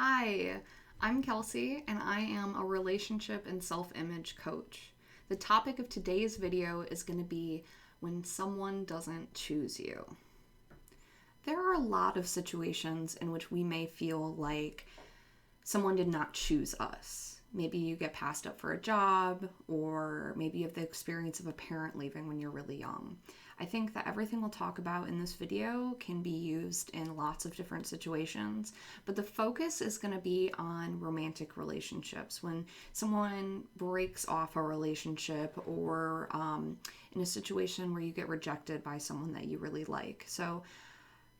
Hi, I'm Kelsey, and I am a relationship and self image coach. The topic of today's video is going to be when someone doesn't choose you. There are a lot of situations in which we may feel like someone did not choose us. Maybe you get passed up for a job, or maybe you have the experience of a parent leaving when you're really young. I think that everything we'll talk about in this video can be used in lots of different situations, but the focus is going to be on romantic relationships. When someone breaks off a relationship, or in a situation where you get rejected by someone that you really like. So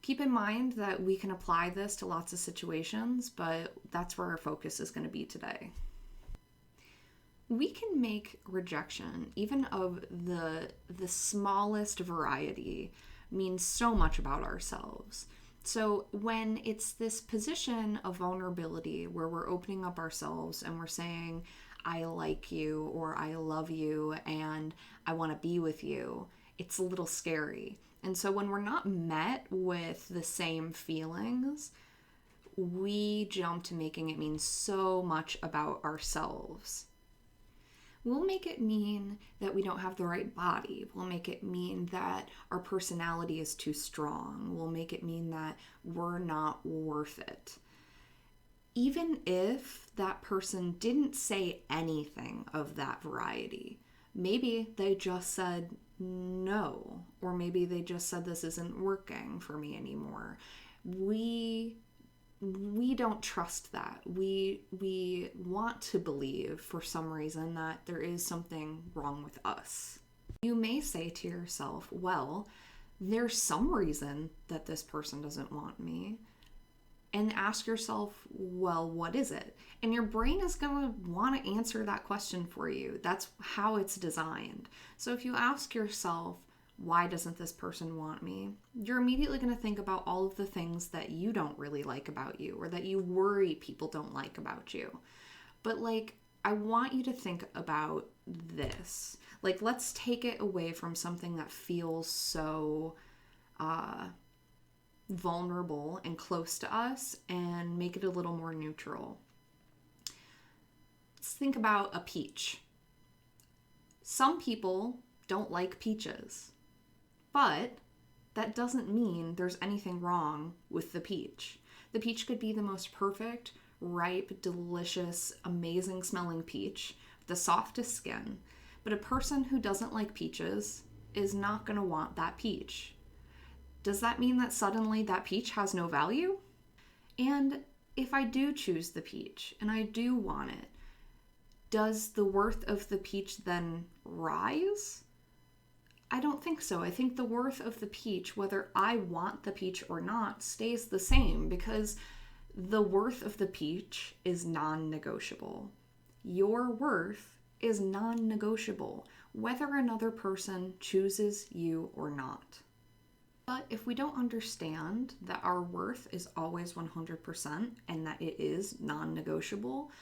keep in mind that we can apply this to lots of situations, but that's where our focus is going to be today. We can make rejection, even of the smallest variety, mean so much about ourselves. So when it's this position of vulnerability where we're opening up ourselves and we're saying, I like you, or I love you, and I want to be with you, it's a little scary. And so when we're not met with the same feelings, we jump to making it mean so much about ourselves. We'll make it mean that we don't have the right body. We'll make it mean that our personality is too strong. We'll make it mean that we're not worth it. Even if that person didn't say anything of that variety, maybe they just said no, or maybe they just said this isn't working for me anymore. We don't trust that. We want to believe for some reason that there is something wrong with us. You may say to yourself, well, there's some reason that this person doesn't want me. And ask yourself, well, what is it? And your brain is going to want to answer that question for you. That's how it's designed. So if you ask yourself, why doesn't this person want me? You're immediately going to think about all of the things that you don't really like about you, or that you worry people don't like about you. But I want you to think about this. Let's take it away from something that feels so vulnerable and close to us and make it a little more neutral. Let's think about a peach. Some people don't like peaches. But that doesn't mean there's anything wrong with the peach. The peach could be the most perfect, ripe, delicious, amazing smelling peach, the softest skin. But a person who doesn't like peaches is not going to want that peach. Does that mean that suddenly that peach has no value? And if I do choose the peach and I do want it, does the worth of the peach then rise? I don't think so. I think the worth of the peach, whether I want the peach or not, stays the same, because the worth of the peach is non-negotiable. Your worth is non-negotiable, whether another person chooses you or not. But if we don't understand that our worth is always 100% and that it is non-negotiable,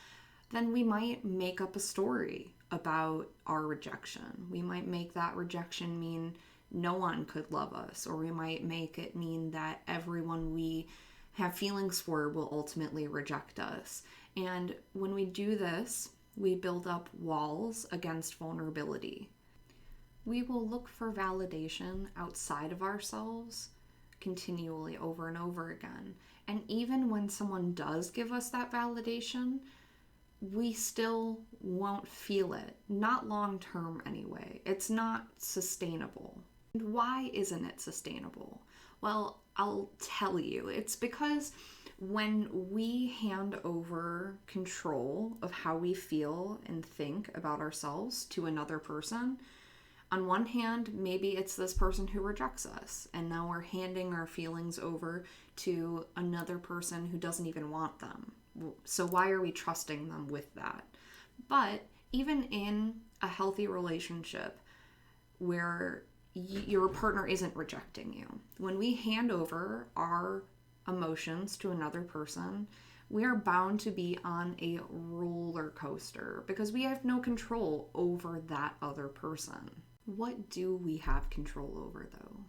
then we might make up a story about our rejection. We might make that rejection mean no one could love us, or we might make it mean that everyone we have feelings for will ultimately reject us. And when we do this, we build up walls against vulnerability. We will look for validation outside of ourselves continually over and over again. And even when someone does give us that validation, we still won't feel it. Not long term anyway. It's not sustainable. And why isn't it sustainable? Well, I'll tell you. It's because when we hand over control of how we feel and think about ourselves to another person, on one hand, maybe it's this person who rejects us, and now we're handing our feelings over to another person who doesn't even want them. So why are we trusting them with that? But even in a healthy relationship where your partner isn't rejecting you, when we hand over our emotions to another person, we are bound to be on a roller coaster because we have no control over that other person. What do we have control over, though?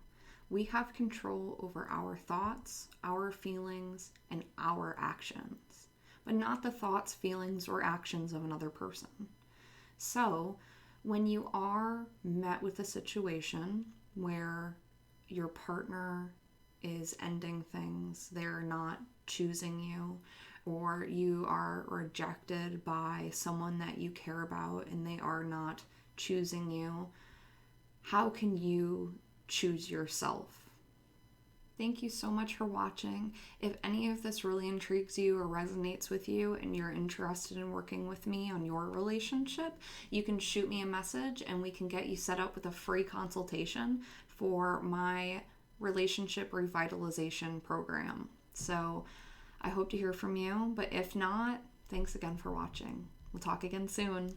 We have control over our thoughts, our feelings, and our actions. but not the thoughts, feelings, or actions of another person. So, when you are met with a situation where your partner is ending things, they're not choosing you, or you are rejected by someone that you care about and they are not choosing you, how can you choose yourself? Thank you so much for watching. If any of this really intrigues you or resonates with you and you're interested in working with me on your relationship, you can shoot me a message and we can get you set up with a free consultation for my relationship revitalization program. So I hope to hear from you, but if not, thanks again for watching. We'll talk again soon.